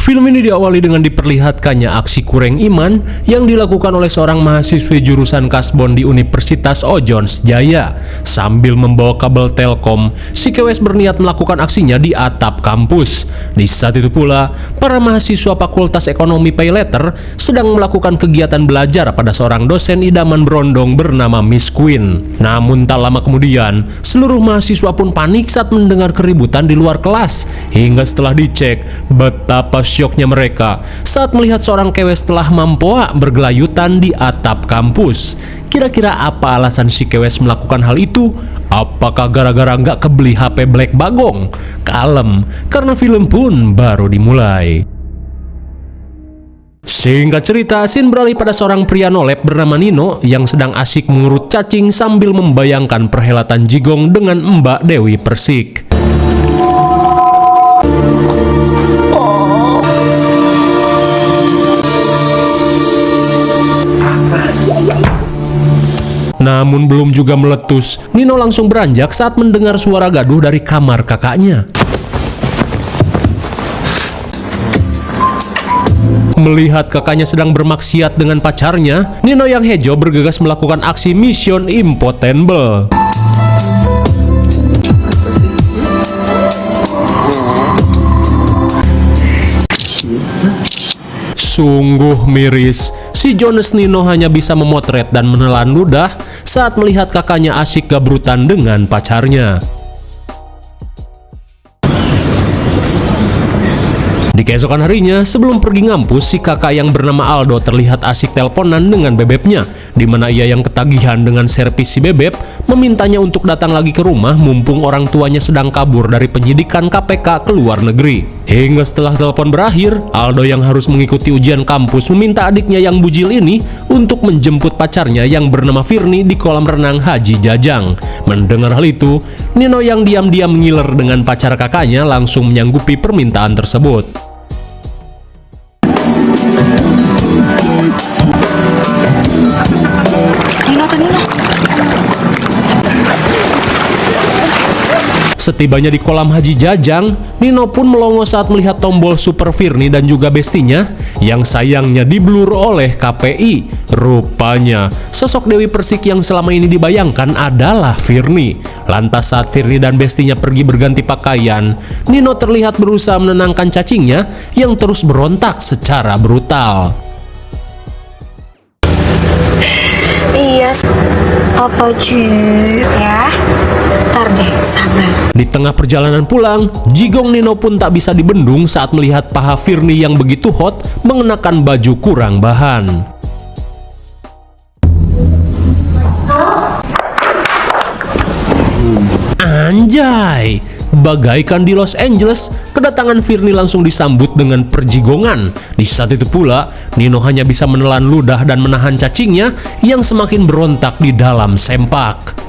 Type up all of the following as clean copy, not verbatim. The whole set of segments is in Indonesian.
Film ini diawali dengan diperlihatkannya aksi kurang iman yang dilakukan oleh seorang mahasiswi jurusan Kasbon di Universitas Ojons Jaya. Sambil membawa kabel telkom, si kewes berniat melakukan aksinya di atap kampus. Di saat itu pula, para mahasiswa Fakultas Ekonomi Payletter sedang melakukan kegiatan belajar pada seorang dosen idaman berondong bernama Miss Queen. Namun tak lama kemudian, seluruh mahasiswa pun panik saat mendengar keributan di luar kelas. Hingga setelah dicek, betapa syoknya mereka saat melihat seorang kewes telah mampoa bergelayutan di atap kampus. Kira-kira apa alasan si kewes melakukan hal itu? Apakah gara-gara nggak kebeli HP Black Bagong? Kalem, karena film pun baru dimulai. Singkat cerita, scene beralih pada seorang pria nolep bernama Nino yang sedang asik mengurut cacing sambil membayangkan perhelatan jigong dengan Mbak Dewi Persik. Namun belum juga meletus, Nino langsung beranjak saat mendengar suara gaduh dari kamar kakaknya. Melihat kakaknya sedang bermaksiat dengan pacarnya, Nino yang hejo bergegas melakukan aksi Mission Impossible. Sungguh miris, si Jones Nino hanya bisa memotret dan menelan ludah saat melihat kakaknya asyik gabrutan dengan pacarnya. Di keesokan harinya, sebelum pergi ngampus, si kakak yang bernama Aldo terlihat asik teleponan dengan bebeknya, di mana ia yang ketagihan dengan servis si bebek memintanya untuk datang lagi ke rumah mumpung orang tuanya sedang kabur dari penyidikan KPK ke luar negeri. Hingga setelah telepon berakhir, Aldo yang harus mengikuti ujian kampus meminta adiknya yang bujil ini untuk menjemput pacarnya yang bernama Firni di kolam renang Haji Jajang. Mendengar hal itu, Nino yang diam-diam ngiler dengan pacar kakaknya langsung menyanggupi permintaan tersebut. Setibanya di kolam Haji Jajang, Nino pun melongo saat melihat tombol Super Firni dan juga bestinya yang sayangnya diblur oleh KPI. Rupanya, sosok Dewi Persik yang selama ini dibayangkan adalah Firni. Lantas saat Firni dan bestinya pergi berganti pakaian, Nino terlihat berusaha menenangkan cacingnya yang terus berontak secara brutal. Iya, apa cuy ya? Ntar deh, sabar. Di tengah perjalanan pulang, jigong Nino pun tak bisa dibendung saat melihat paha Firni yang begitu hot mengenakan baju kurang bahan. Anjay! Bagaikan di Los Angeles, kedatangan Firni langsung disambut dengan perjigongan. Di saat itu pula, Nino hanya bisa menelan ludah dan menahan cacingnya yang semakin berontak di dalam sempak.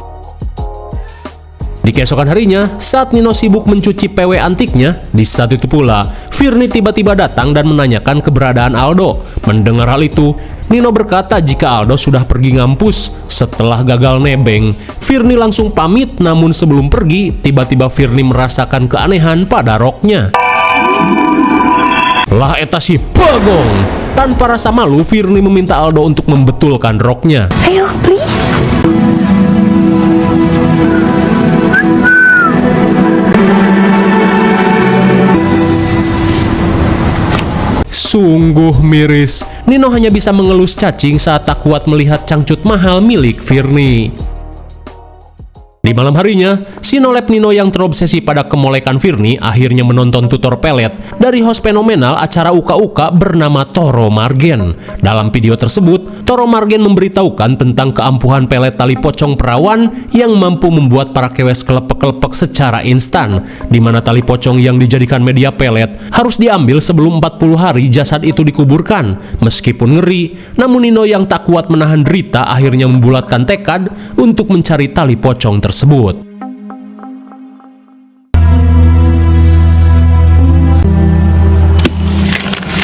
Di keesokan harinya, saat Nino sibuk mencuci PW antiknya, di saat itu pula, Firni tiba-tiba datang dan menanyakan keberadaan Aldo. Mendengar hal itu, Nino berkata jika Aldo sudah pergi ngampus. Setelah gagal nebeng, Firni langsung pamit, namun sebelum pergi, tiba-tiba Firni merasakan keanehan pada roknya. Lah eta si Bagong! Tanpa rasa malu, Firni meminta Aldo untuk membetulkan roknya. Ayo, please. Sungguh miris, Nino hanya bisa mengelus cacing saat tak kuat melihat cangcut mahal milik Firni. Di malam harinya, si nolep Nino yang terobsesi pada kemolekan Firni akhirnya menonton tutor pelet dari host fenomenal acara Uka-Uka bernama Toro Margen. Dalam video tersebut, Toro Margen memberitahukan tentang keampuhan pelet tali pocong perawan yang mampu membuat para kewes kelepek-kelepek secara instan, di mana tali pocong yang dijadikan media pelet harus diambil sebelum 40 hari jasad itu dikuburkan. Meskipun ngeri, namun Nino yang tak kuat menahan derita akhirnya membulatkan tekad untuk mencari tali pocong tersebut.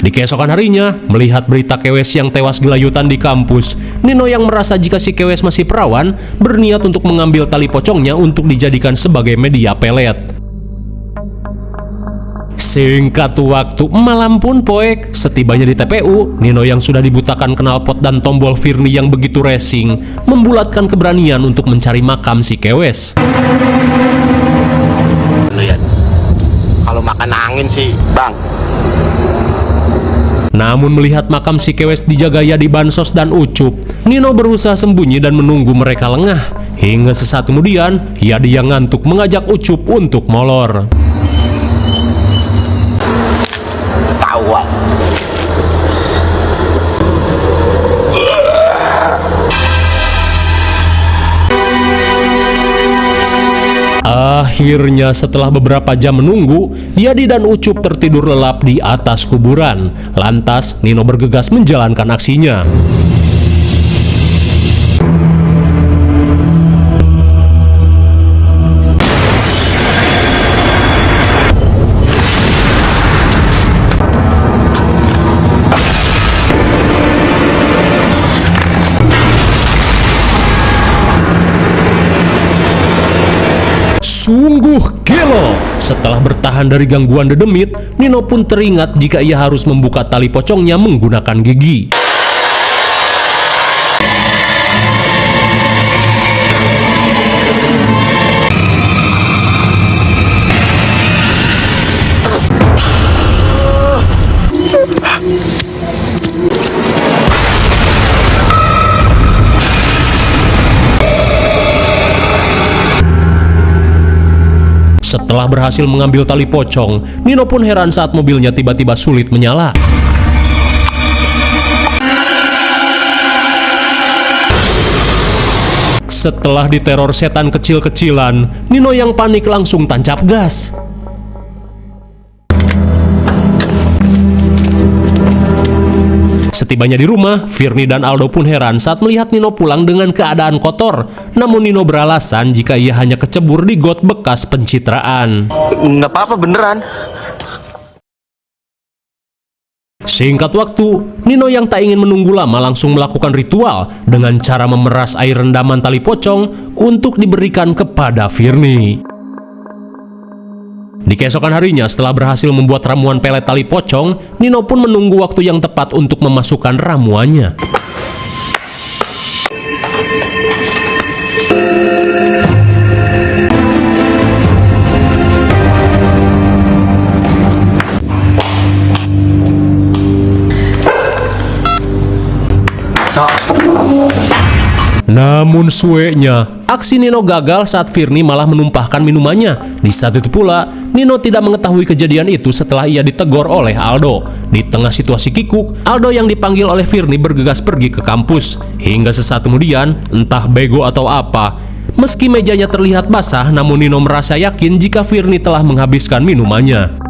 Di keesokan harinya, melihat berita kewes yang tewas gelayutan di kampus, Nino yang merasa jika si kewes masih perawan, berniat untuk mengambil tali pocongnya untuk dijadikan sebagai media pelet. Singkat waktu, malam pun poek. Setibanya di TPU, Nino yang sudah dibutakan knalpot dan tombol Firly yang begitu racing membulatkan keberanian untuk mencari makam si Kewes. Lihat, kalau makan angin sih, Bang. Namun melihat makam si Kewes dijagaya di Bansos dan Ucup, Nino berusaha sembunyi dan menunggu mereka lengah. Hingga sesaat kemudian, dia ngantuk mengajak Ucup untuk molor. Tawa. Akhirnya setelah beberapa jam menunggu, Yadi dan Ucup tertidur lelap di atas kuburan. Lantas Nino bergegas menjalankan aksinya. Sungguh gelo. Setelah bertahan dari gangguan dedemit, Nino pun teringat jika ia harus membuka tali pocongnya menggunakan gigi. Setelah berhasil mengambil tali pocong, Nino pun heran saat mobilnya tiba-tiba sulit menyala. Setelah diteror setan kecil-kecilan, Nino yang panik langsung tancap gas. Setibanya di rumah, Firly dan Aldo pun heran saat melihat Nino pulang dengan keadaan kotor. Namun Nino beralasan jika ia hanya kecebur di got bekas pencitraan. Nggak apa-apa beneran. Singkat waktu, Nino yang tak ingin menunggu lama langsung melakukan ritual dengan cara memeras air rendaman tali pocong untuk diberikan kepada Firly. Di keesokan harinya, setelah berhasil membuat ramuan pelet tali pocong, Nino pun menunggu waktu yang tepat untuk memasukkan ramuannya. Namun sueknya, aksi Nino gagal saat Firly malah menumpahkan minumannya. Di saat itu pula, Nino tidak mengetahui kejadian itu setelah ia ditegur oleh Aldo. Di tengah situasi kikuk, Aldo yang dipanggil oleh Firly bergegas pergi ke kampus. Hingga sesaat kemudian, entah bego atau apa, meski mejanya terlihat basah, namun Nino merasa yakin jika Firly telah menghabiskan minumannya.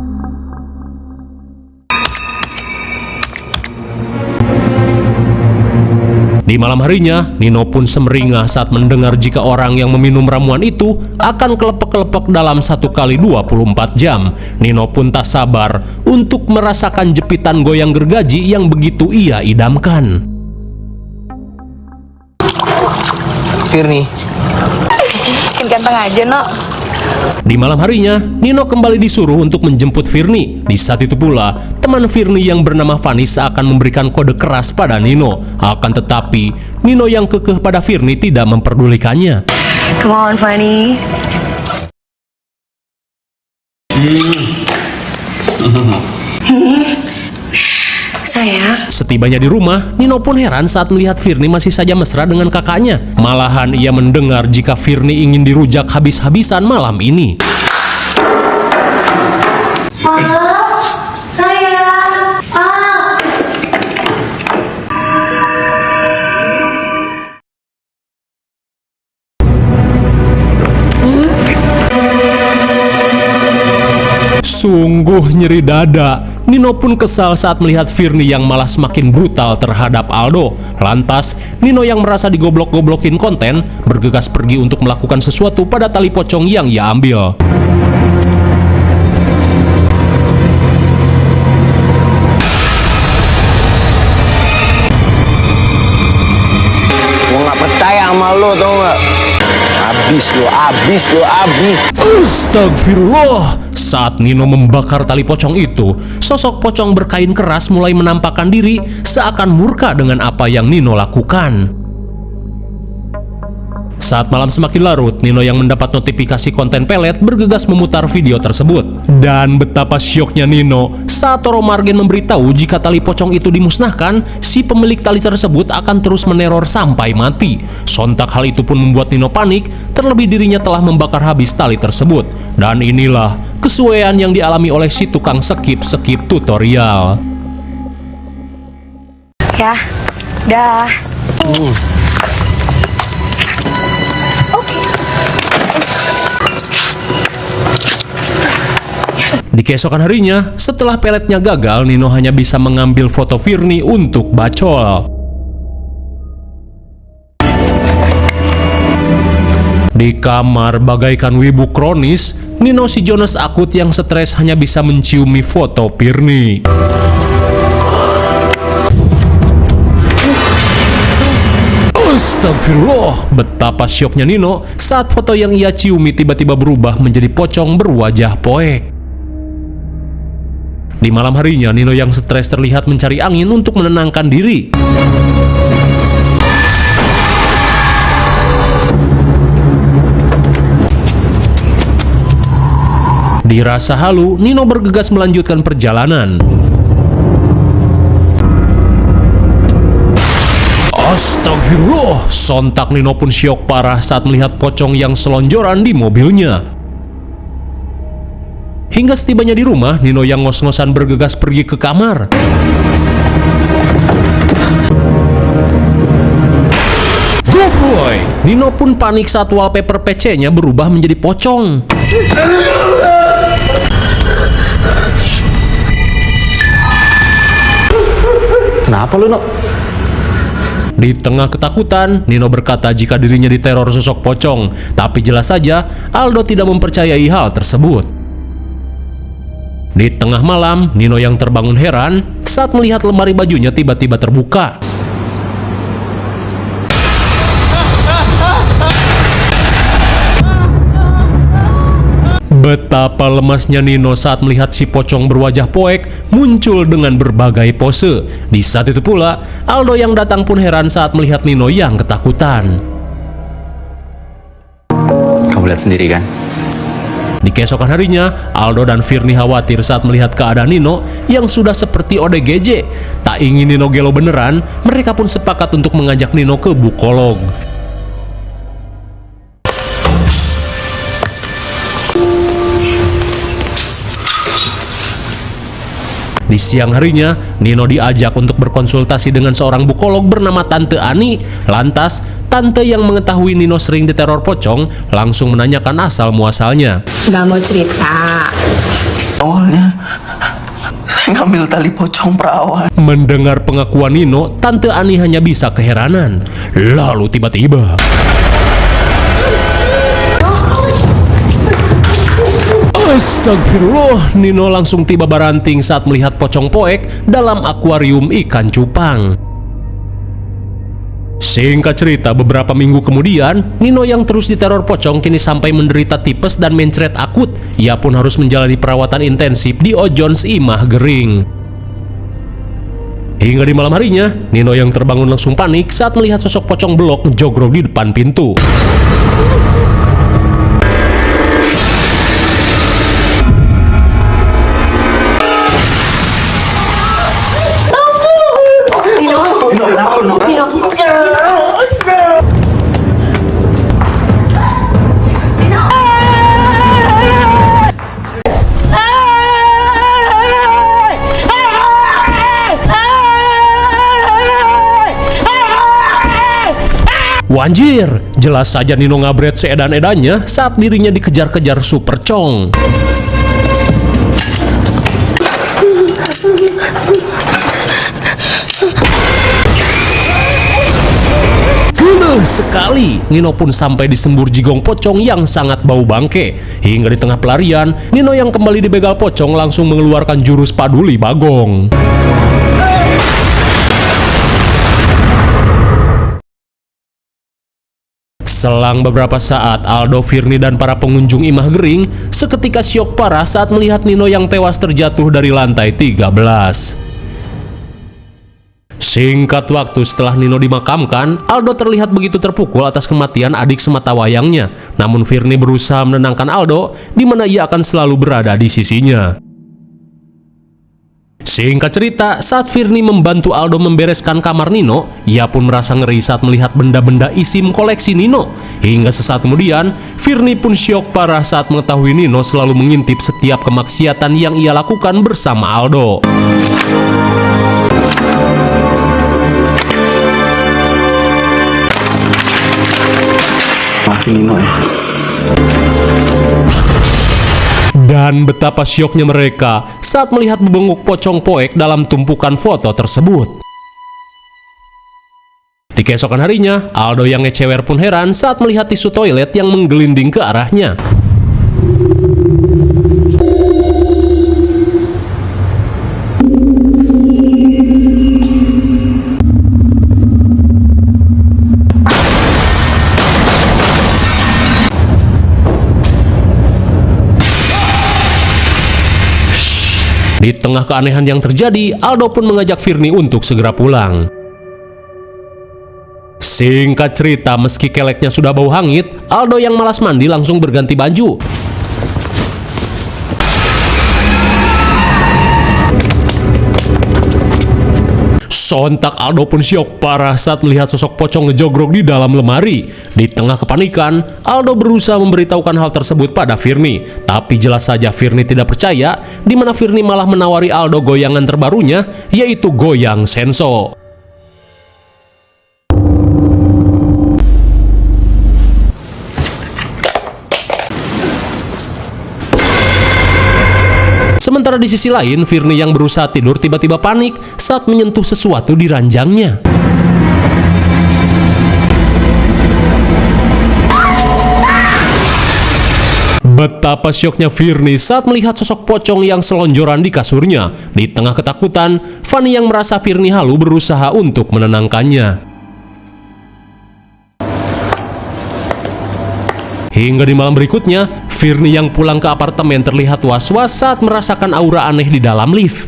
Di malam harinya, Nino pun semeringah saat mendengar jika orang yang meminum ramuan itu akan kelepek-kelepek dalam 1 kali 24 jam. Nino pun tak sabar untuk merasakan jepitan goyang gergaji yang begitu ia idamkan. Firly. Ganteng aja, no. Di malam harinya, Nino kembali disuruh untuk menjemput Firly. Di saat itu pula, teman Firly yang bernama Vanessa akan memberikan kode keras pada Nino. Akan tetapi, Nino yang kekeh pada Firly tidak memperdulikannya. Come on, Fanny. Sayang. Setibanya di rumah, Nino pun heran saat melihat Firly masih saja mesra dengan kakaknya. Malahan ia mendengar jika Firly ingin dirujak habis-habisan malam ini. Sayang. Sungguh nyeri dada. Nino pun kesal saat melihat Firly yang malah semakin brutal terhadap Aldo. Lantas, Nino yang merasa digoblok-goblokin konten, bergegas pergi untuk melakukan sesuatu pada tali pocong yang ia ambil. Gua nggak percaya sama lo, tau nggak? Abis lo. Astagfirullah. Saat Nino membakar tali pocong itu, sosok pocong berkain keras mulai menampakkan diri seakan murka dengan apa yang Nino lakukan. Saat malam semakin larut, Nino yang mendapat notifikasi konten pelet bergegas memutar video tersebut. Dan betapa syoknya Nino saat Toro Margen memberitahu jika tali pocong itu dimusnahkan, si pemilik tali tersebut akan terus meneror sampai mati. Sontak hal itu pun membuat Nino panik, terlebih dirinya telah membakar habis tali tersebut. Dan inilah kesuaian yang dialami oleh si tukang skip tutorial. Ya, dah. Di keesokan harinya, setelah peletnya gagal, Nino hanya bisa mengambil foto Firni untuk bacol. Di kamar bagaikan wibu kronis, Nino si Jonas akut yang stres hanya bisa menciumi foto Firni. Astagfirullah, betapa syoknya Nino saat foto yang ia ciumi tiba-tiba berubah menjadi pocong berwajah poek. Di malam harinya, Nino yang stres terlihat mencari angin untuk menenangkan diri. Dirasa halu, Nino bergegas melanjutkan perjalanan. Astagfirullah, sontak Nino pun syok parah saat melihat pocong yang selonjoran di mobilnya. Hingga setibanya di rumah, Nino yang ngos-ngosan bergegas pergi ke kamar. Go boy! Nino pun panik saat wallpaper PC-nya berubah menjadi pocong. Kenapa lu, No? Di tengah ketakutan, Nino berkata jika dirinya diteror sosok pocong. Tapi jelas saja, Aldo tidak mempercayai hal tersebut. Di tengah malam, Nino yang terbangun heran saat melihat lemari bajunya tiba-tiba terbuka. Betapa lemasnya Nino saat melihat si pocong berwajah poek muncul dengan berbagai pose. Di saat itu pula, Aldo yang datang pun heran saat melihat Nino yang ketakutan. Kamu lihat sendiri kan? Di keesokan harinya, Aldo dan Firni khawatir saat melihat keadaan Nino yang sudah seperti ODGJ. Tak ingin Nino gelo beneran, mereka pun sepakat untuk mengajak Nino ke bukolog. Di siang harinya, Nino diajak untuk berkonsultasi dengan seorang bukolog bernama Tante Ani. Lantas, tante yang mengetahui Nino sering diteror pocong langsung menanyakan asal-muasalnya. Nggak mau cerita. Awalnya saya ngambil tali pocong perawan. Mendengar pengakuan Nino, Tante Ani hanya bisa keheranan. Lalu tiba-tiba astagfirullah, Nino langsung tiba baranting saat melihat pocong poek dalam akuarium ikan cupang. Singkat cerita, beberapa minggu kemudian, Nino yang terus diteror pocong kini sampai menderita tipes dan mencret akut. Ia pun harus menjalani perawatan intensif di Ojons Imah Gering. Hingga di malam harinya, Nino yang terbangun langsung panik saat melihat sosok pocong belok jogrok di depan pintu. Wanjir, jelas saja Nino ngabret seedan-edannya saat dirinya dikejar-kejar Super Chong. Sekali, Nino pun sampai di sembur jigong pocong yang sangat bau bangke. Hingga di tengah pelarian, Nino yang kembali dibegal pocong langsung mengeluarkan jurus paduli bagong. Selang beberapa saat, Aldo, Firni, dan para pengunjung Imah Gering seketika syok parah saat melihat Nino yang tewas terjatuh dari lantai 13. Singkat waktu setelah Nino dimakamkan, Aldo terlihat begitu terpukul atas kematian adik sematawayangnya. Namun Firni berusaha menenangkan Aldo, di mana ia akan selalu berada di sisinya. Singkat cerita, saat Firni membantu Aldo membereskan kamar Nino, ia pun merasa ngeri saat melihat benda-benda isim koleksi Nino. Hingga sesaat kemudian, Firni pun syok parah saat mengetahui Nino selalu mengintip setiap kemaksiatan yang ia lakukan bersama Aldo. Maafin Nino ya. Dan betapa syoknya mereka saat melihat bebenguk pocong poek dalam tumpukan foto tersebut. Di keesokan harinya, Aldo yang ngecewer pun heran saat melihat tisu toilet yang menggelinding ke arahnya. Di tengah keanehan yang terjadi, Aldo pun mengajak Firni untuk segera pulang. Singkat cerita, meski keleknya sudah bau hangit, Aldo yang malas mandi langsung berganti baju. Sontak Aldo pun syok parah saat melihat sosok pocong ngejogrok di dalam lemari. Di tengah kepanikan, Aldo berusaha memberitahukan hal tersebut pada Firni. Tapi jelas saja Firni tidak percaya, di mana Firni malah menawari Aldo goyangan terbarunya, yaitu goyang senso. Sementara di sisi lain, Firni yang berusaha tidur tiba-tiba panik saat menyentuh sesuatu di ranjangnya. Betapa syoknya Firni saat melihat sosok pocong yang selonjoran di kasurnya. Di tengah ketakutan, Fanny yang merasa Firni halu berusaha untuk menenangkannya. Hingga di malam berikutnya, Firni yang pulang ke apartemen terlihat was-was saat merasakan aura aneh di dalam lift.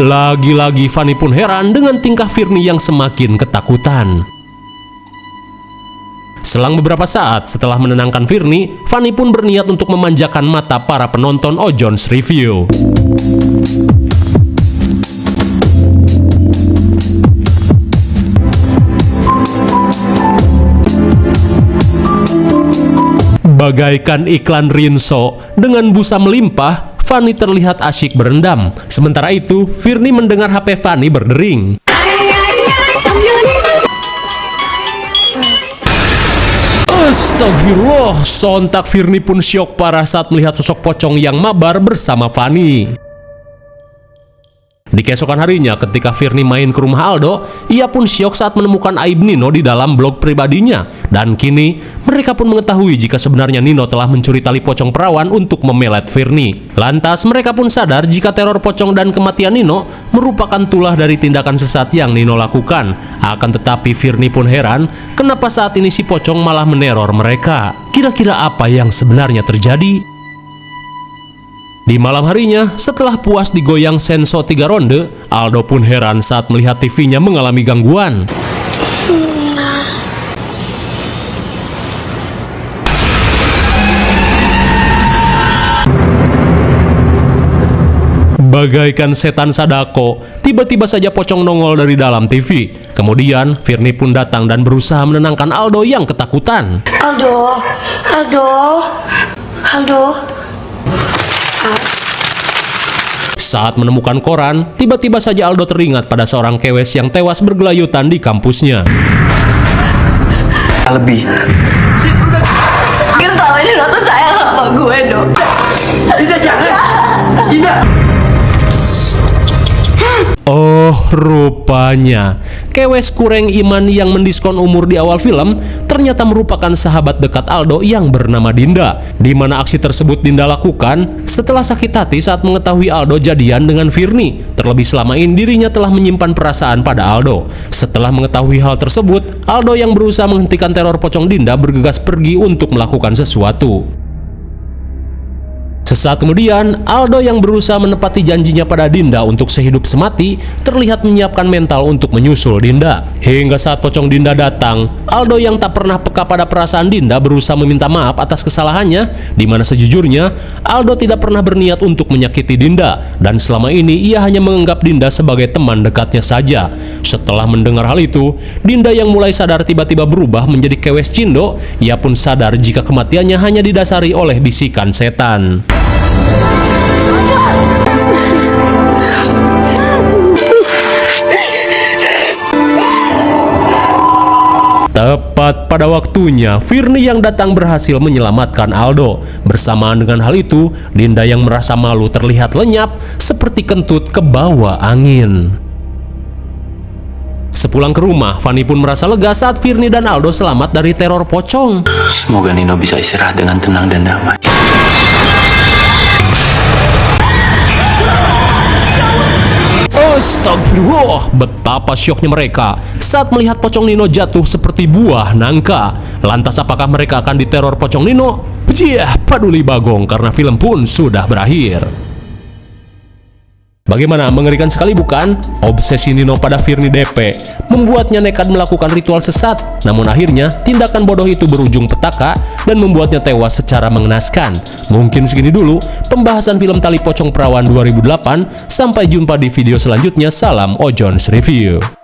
Lagi-lagi Fanny pun heran dengan tingkah Firni yang semakin ketakutan. Selang beberapa saat setelah menenangkan Firni, Fanny pun berniat untuk memanjakan mata para penonton Ojon's Review. Bagaikan iklan Rinso dengan busa melimpah, Fanny terlihat asyik berendam. Sementara itu, Firni mendengar HP Fanny berdering. Astagfirullah, sontak Firni pun syok parah saat melihat sosok pocong yang mabar bersama Fanny. Di keesokan harinya, ketika Firni main ke rumah Aldo, ia pun syok saat menemukan aib Nino di dalam blog pribadinya. Dan kini, mereka pun mengetahui jika sebenarnya Nino telah mencuri tali pocong perawan untuk memelet Firni. Lantas, mereka pun sadar jika teror pocong dan kematian Nino merupakan tulah dari tindakan sesat yang Nino lakukan. Akan tetapi, Firni pun heran, kenapa saat ini si pocong malah meneror mereka. Kira-kira apa yang sebenarnya terjadi? Di malam harinya, setelah puas digoyang senso 3 ronde, Aldo pun heran saat melihat TV-nya mengalami gangguan. Bagaikan setan Sadako, tiba-tiba saja pocong nongol dari dalam TV. Kemudian, Firni pun datang dan berusaha menenangkan Aldo yang ketakutan. Aldo. Saat menemukan koran, tiba-tiba saja Aldo teringat pada seorang kewes yang tewas bergelayutan di kampusnya. Lebih. Mungkin selama ini lo tuh sayang sama gue dong. Tidak, jangan. Oh, rupanya Kewes Kureng Iman yang mendiskon umur di awal film ternyata merupakan sahabat dekat Aldo yang bernama Dinda. Di mana aksi tersebut Dinda lakukan setelah sakit hati saat mengetahui Aldo jadian dengan Firni. Terlebih selama ini dirinya telah menyimpan perasaan pada Aldo. Setelah mengetahui hal tersebut, Aldo yang berusaha menghentikan teror pocong Dinda bergegas pergi untuk melakukan sesuatu. Sesaat kemudian, Aldo yang berusaha menepati janjinya pada Dinda untuk sehidup semati terlihat menyiapkan mental untuk menyusul Dinda. Hingga saat pocong Dinda datang, Aldo yang tak pernah peka pada perasaan Dinda berusaha meminta maaf atas kesalahannya, di mana sejujurnya Aldo tidak pernah berniat untuk menyakiti Dinda dan selama ini ia hanya menganggap Dinda sebagai teman dekatnya saja. Setelah mendengar hal itu, Dinda yang mulai sadar tiba-tiba berubah menjadi Kewes Cindo. Ia pun sadar jika kematiannya hanya didasari oleh bisikan setan. Tepat pada waktunya, Firni yang datang berhasil menyelamatkan Aldo. Bersamaan dengan hal itu, Dinda yang merasa malu terlihat lenyap seperti kentut ke bawah angin. Sepulang ke rumah, Fanny pun merasa lega saat Firni dan Aldo selamat dari teror pocong. Semoga Nino bisa istirahat dengan tenang dan damai. Astagfirullah, betapa syoknya mereka saat melihat pocong Nino jatuh seperti buah nangka. Lantas apakah mereka akan diteror pocong Nino? Paduli bagong karena film pun sudah berakhir. Bagaimana, mengerikan sekali bukan? Obsesi Nino pada Firni DP membuatnya nekat melakukan ritual sesat. Namun akhirnya tindakan bodoh itu berujung petaka dan membuatnya tewas secara mengenaskan. Mungkin segini dulu pembahasan film Tali Pocong Perawan 2008. Sampai jumpa di video selanjutnya. Salam Ojon's Review.